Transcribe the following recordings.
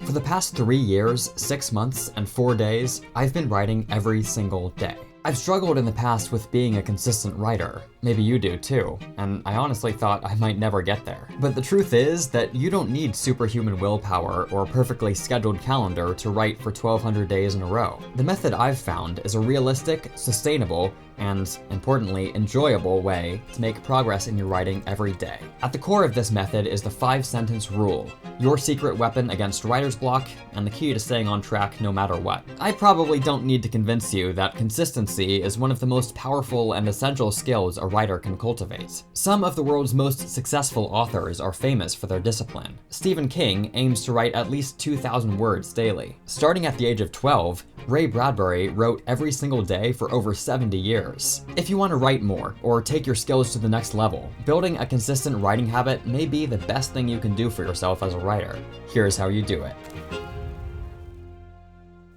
For the past 3 years, 6 months, and 4 days, I've been writing every single day. I've struggled in the past with being a consistent writer. Maybe you do too, and I honestly thought I might never get there. But the truth is that you don't need superhuman willpower or a perfectly scheduled calendar to write for 1,200 days in a row. The method I've found is a realistic, sustainable, and, importantly, enjoyable way to make progress in your writing every day. At the core of this method is the 5-sentence rule, your secret weapon against writer's block and the key to staying on track no matter what. I probably don't need to convince you that consistency is one of the most powerful and essential skills a writer can cultivate. Some of the world's most successful authors are famous for their discipline. Stephen King aims to write at least 2,000 words daily. Starting at the age of 12, Ray Bradbury wrote every single day for over 70 years. If you want to write more, or take your skills to the next level, building a consistent writing habit may be the best thing you can do for yourself as a writer. Here's how you do it.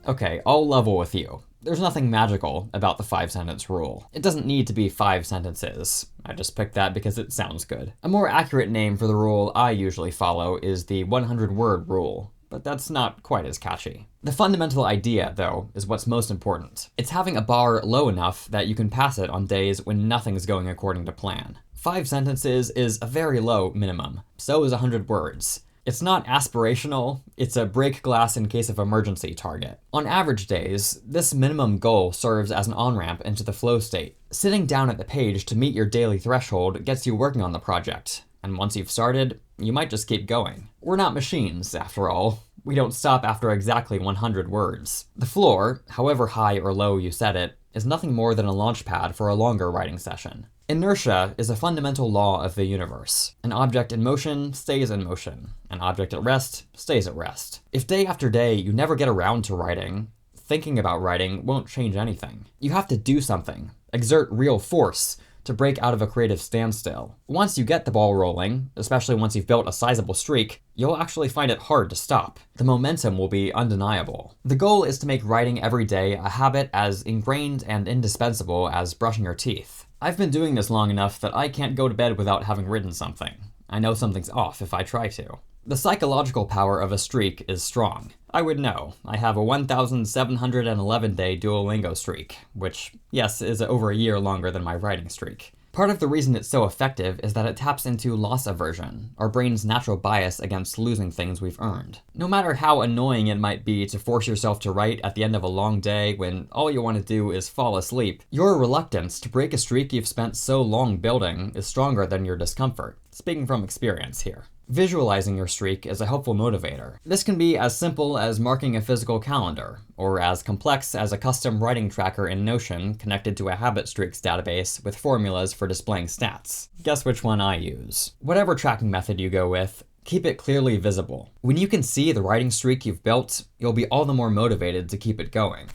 Okay, I'll level with you. There's nothing magical about the 5-sentence rule. It doesn't need to be 5 sentences. I just picked that because it sounds good. A more accurate name for the rule I usually follow is the 100-word rule, but that's not quite as catchy. The fundamental idea, though, is what's most important. It's having a bar low enough that you can pass it on days when nothing's going according to plan. 5 sentences is a very low minimum. So is 100 words. It's not aspirational, it's a break glass in case of emergency target. On average days, this minimum goal serves as an on-ramp into the flow state. Sitting down at the page to meet your daily threshold gets you working on the project, and once you've started, you might just keep going. We're not machines, after all. We don't stop after exactly 100 words. The floor, however high or low you set it, is nothing more than a launch pad for a longer writing session. Inertia is a fundamental law of the universe. An object in motion stays in motion. An object at rest stays at rest. If day after day you never get around to writing, thinking about writing won't change anything. You have to do something, exert real force, to break out of a creative standstill. Once you get the ball rolling, especially once you've built a sizable streak, you'll actually find it hard to stop. The momentum will be undeniable. The goal is to make writing every day a habit as ingrained and indispensable as brushing your teeth. I've been doing this long enough that I can't go to bed without having written something. I know something's off if I try to. The psychological power of a streak is strong. I would know. I have a 1,711-day Duolingo streak, which, yes, is over a year longer than my writing streak. Part of the reason it's so effective is that it taps into loss aversion, our brain's natural bias against losing things we've earned. No matter how annoying it might be to force yourself to write at the end of a long day when all you want to do is fall asleep, your reluctance to break a streak you've spent so long building is stronger than your discomfort. Speaking from experience here. Visualizing your streak is a helpful motivator. This can be as simple as marking a physical calendar, or as complex as a custom writing tracker in Notion connected to a habit streaks database with formulas for displaying stats. Guess which one I use. Whatever tracking method you go with, keep it clearly visible. When you can see the writing streak you've built, you'll be all the more motivated to keep it going.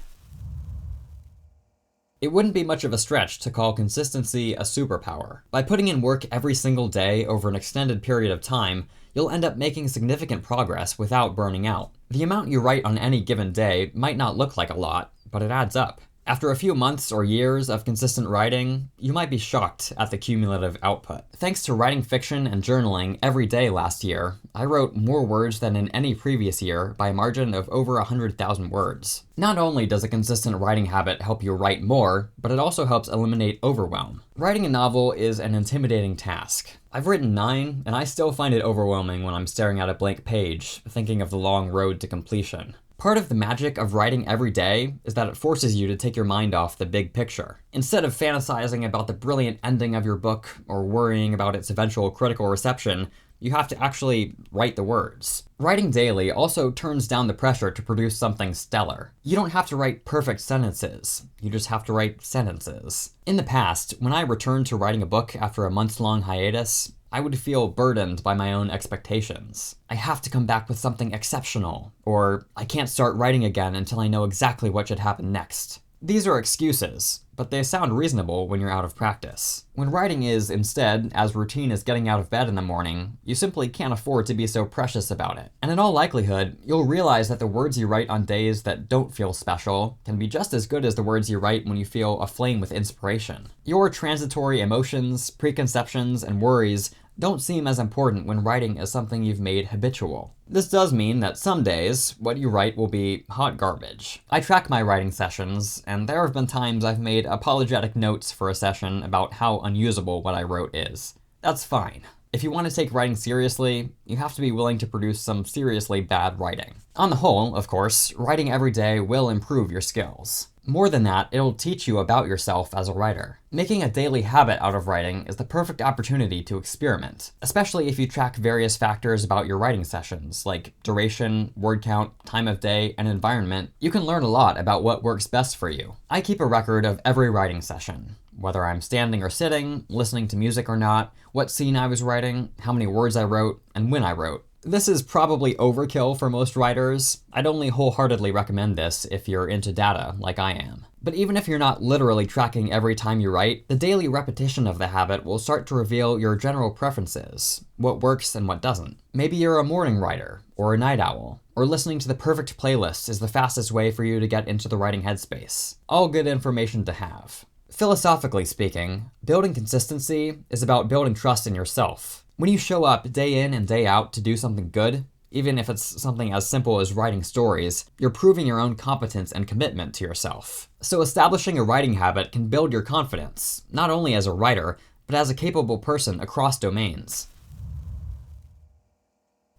It wouldn't be much of a stretch to call consistency a superpower. By putting in work every single day over an extended period of time, you'll end up making significant progress without burning out. The amount you write on any given day might not look like a lot, but it adds up. After a few months or years of consistent writing, you might be shocked at the cumulative output. Thanks to writing fiction and journaling every day last year, I wrote more words than in any previous year by a margin of over 100,000 words. Not only does a consistent writing habit help you write more, but it also helps eliminate overwhelm. Writing a novel is an intimidating task. I've written 9, and I still find it overwhelming when I'm staring at a blank page, thinking of the long road to completion. Part of the magic of writing every day is that it forces you to take your mind off the big picture. Instead of fantasizing about the brilliant ending of your book or worrying about its eventual critical reception, you have to actually write the words. Writing daily also turns down the pressure to produce something stellar. You don't have to write perfect sentences, you just have to write sentences. In the past, when I returned to writing a book after a months-long hiatus, I would feel burdened by my own expectations. I have to come back with something exceptional, or I can't start writing again until I know exactly what should happen next. These are excuses, but they sound reasonable when you're out of practice. When writing is, instead, as routine as getting out of bed in the morning, you simply can't afford to be so precious about it. And in all likelihood, you'll realize that the words you write on days that don't feel special can be just as good as the words you write when you feel aflame with inspiration. Your transitory emotions, preconceptions, and worries don't seem as important when writing is something you've made habitual. This does mean that some days, what you write will be hot garbage. I track my writing sessions, and there have been times I've made apologetic notes for a session about how unusable what I wrote is. That's fine. If you want to take writing seriously, you have to be willing to produce some seriously bad writing. On the whole, of course, writing every day will improve your skills. More than that, it'll teach you about yourself as a writer. Making a daily habit out of writing is the perfect opportunity to experiment, especially if you track various factors about your writing sessions, like duration, word count, time of day, and environment. You can learn a lot about what works best for you. I keep a record of every writing session, whether I'm standing or sitting, listening to music or not, what scene I was writing, how many words I wrote, and when I wrote. This is probably overkill for most writers. I'd only wholeheartedly recommend this if you're into data like I am. But even if you're not literally tracking every time you write, the daily repetition of the habit will start to reveal your general preferences, what works and what doesn't. Maybe you're a morning writer, or a night owl, or listening to the perfect playlist is the fastest way for you to get into the writing headspace. All good information to have. Philosophically speaking, building consistency is about building trust in yourself. When you show up day in and day out to do something good, even if it's something as simple as writing stories, you're proving your own competence and commitment to yourself. So establishing a writing habit can build your confidence, not only as a writer, but as a capable person across domains.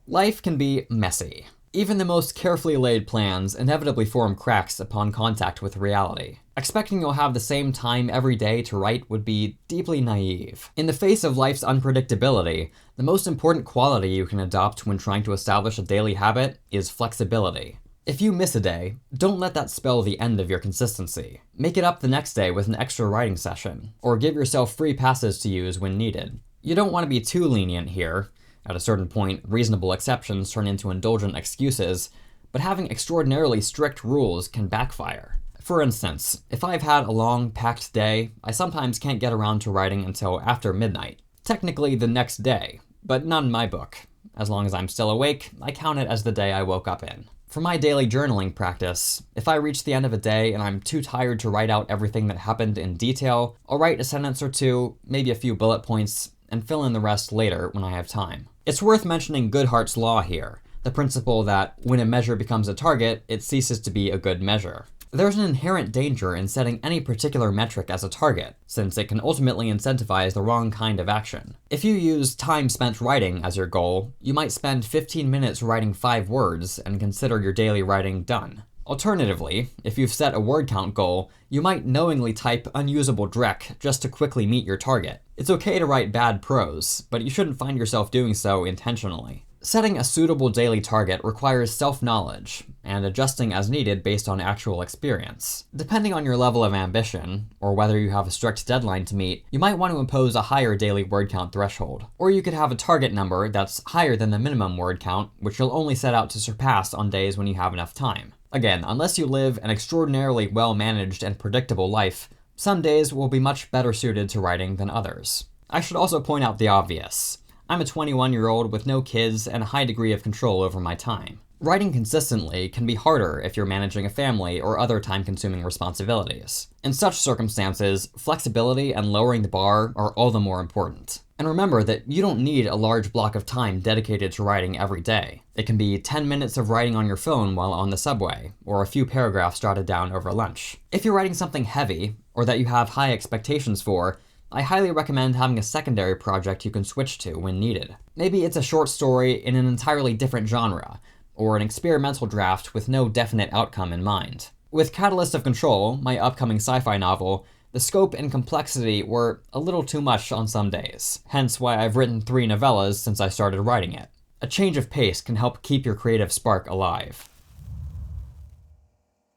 Life can be messy. Even the most carefully laid plans inevitably form cracks upon contact with reality. Expecting you'll have the same time every day to write would be deeply naive. In the face of life's unpredictability, the most important quality you can adopt when trying to establish a daily habit is flexibility. If you miss a day, don't let that spell the end of your consistency. Make it up the next day with an extra writing session, or give yourself free passes to use when needed. You don't want to be too lenient here. At a certain point, reasonable exceptions turn into indulgent excuses, but having extraordinarily strict rules can backfire. For instance, if I've had a long, packed day, I sometimes can't get around to writing until after midnight. Technically the next day, but not in my book. As long as I'm still awake, I count it as the day I woke up in. For my daily journaling practice, if I reach the end of a day and I'm too tired to write out everything that happened in detail, I'll write a sentence or two, maybe a few bullet points, and fill in the rest later when I have time. It's worth mentioning Goodhart's law here, the principle that when a measure becomes a target, it ceases to be a good measure. There's an inherent danger in setting any particular metric as a target, since it can ultimately incentivize the wrong kind of action. If you use time spent writing as your goal, you might spend 15 minutes writing 5 words and consider your daily writing done. Alternatively, if you've set a word count goal, you might knowingly type unusable dreck just to quickly meet your target. It's okay to write bad prose, but you shouldn't find yourself doing so intentionally. Setting a suitable daily target requires self-knowledge, and adjusting as needed based on actual experience. Depending on your level of ambition, or whether you have a strict deadline to meet, you might want to impose a higher daily word count threshold. Or you could have a target number that's higher than the minimum word count, which you'll only set out to surpass on days when you have enough time. Again, unless you live an extraordinarily well-managed and predictable life, some days will be much better suited to writing than others. I should also point out the obvious. I'm a 21-year-old with no kids and a high degree of control over my time. Writing consistently can be harder if you're managing a family or other time-consuming responsibilities. In such circumstances, flexibility and lowering the bar are all the more important. And remember that you don't need a large block of time dedicated to writing every day. It can be 10 minutes of writing on your phone while on the subway, or a few paragraphs jotted down over lunch. If you're writing something heavy, or that you have high expectations for, I highly recommend having a secondary project you can switch to when needed. Maybe it's a short story in an entirely different genre, or an experimental draft with no definite outcome in mind. With Catalyst of Control, my upcoming sci-fi novel, the scope and complexity were a little too much on some days, hence why I've written 3 novellas since I started writing it. A change of pace can help keep your creative spark alive.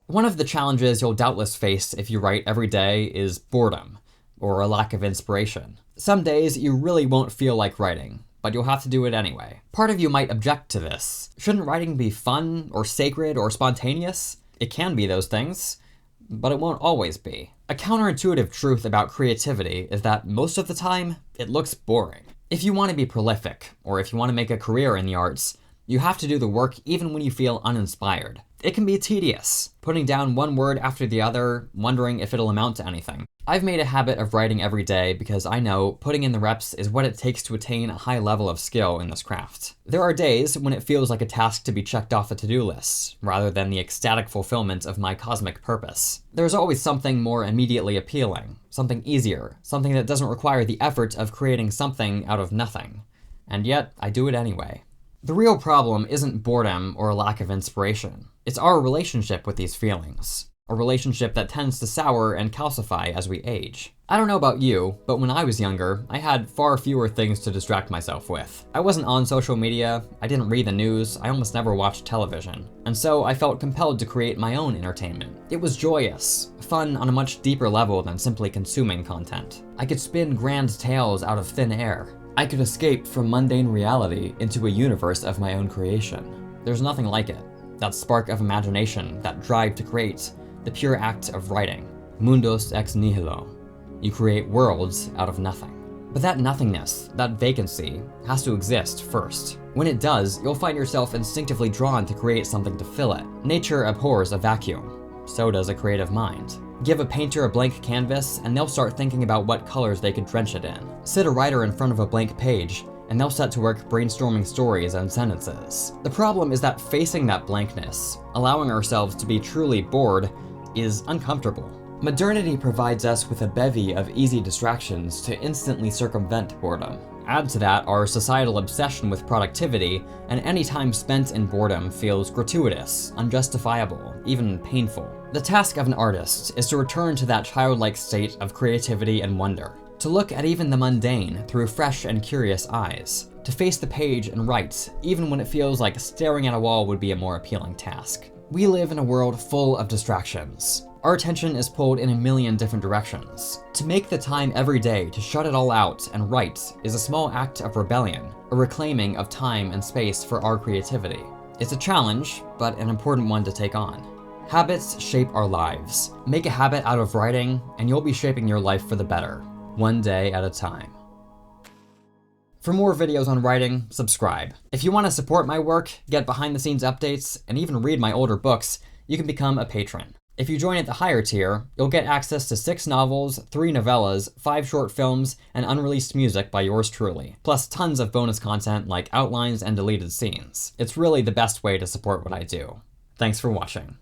One of the challenges you'll doubtless face if you write every day is boredom, or a lack of inspiration. Some days you really won't feel like writing, but you'll have to do it anyway. Part of you might object to this. Shouldn't writing be fun, or sacred, or spontaneous? It can be those things, but it won't always be. A counterintuitive truth about creativity is that most of the time, it looks boring. If you want to be prolific, or if you want to make a career in the arts, You have to do the work even when you feel uninspired. It can be tedious, putting down one word after the other, wondering if it'll amount to anything. I've made a habit of writing every day because I know putting in the reps is what it takes to attain a high level of skill in this craft. There are days when it feels like a task to be checked off a to-do list, rather than the ecstatic fulfillment of my cosmic purpose. There's always something more immediately appealing, something easier, something that doesn't require the effort of creating something out of nothing. And yet, I do it anyway. The real problem isn't boredom or a lack of inspiration. It's our relationship with these feelings. A relationship that tends to sour and calcify as we age. I don't know about you, but when I was younger, I had far fewer things to distract myself with. I wasn't on social media, I didn't read the news, I almost never watched television. And so I felt compelled to create my own entertainment. It was joyous, fun on a much deeper level than simply consuming content. I could spin grand tales out of thin air. I could escape from mundane reality into a universe of my own creation. There's nothing like it. That spark of imagination, that drive to create, the pure act of writing. Mundos ex nihilo. You create worlds out of nothing. But that nothingness, that vacancy, has to exist first. When it does, you'll find yourself instinctively drawn to create something to fill it. Nature abhors a vacuum. So does a creative mind. Give a painter a blank canvas, and they'll start thinking about what colors they could drench it in. Sit a writer in front of a blank page, and they'll set to work brainstorming stories and sentences. The problem is that facing that blankness, allowing ourselves to be truly bored, is uncomfortable. Modernity provides us with a bevy of easy distractions to instantly circumvent boredom. Add to that our societal obsession with productivity, and any time spent in boredom feels gratuitous, unjustifiable, even painful. The task of an artist is to return to that childlike state of creativity and wonder, to look at even the mundane through fresh and curious eyes, to face the page and write, even when it feels like staring at a wall would be a more appealing task. We live in a world full of distractions. Our attention is pulled in a million different directions. To make the time every day to shut it all out and write is a small act of rebellion, a reclaiming of time and space for our creativity. It's a challenge, but an important one to take on. Habits shape our lives. Make a habit out of writing, and you'll be shaping your life for the better, one day at a time. For more videos on writing, subscribe. If you want to support my work, get behind-the-scenes updates, and even read my older books, you can become a patron. If you join at the higher tier, you'll get access to 6 novels, 3 novellas, 5 short films, and unreleased music by yours truly, plus tons of bonus content like outlines and deleted scenes. It's really the best way to support what I do. Thanks for watching.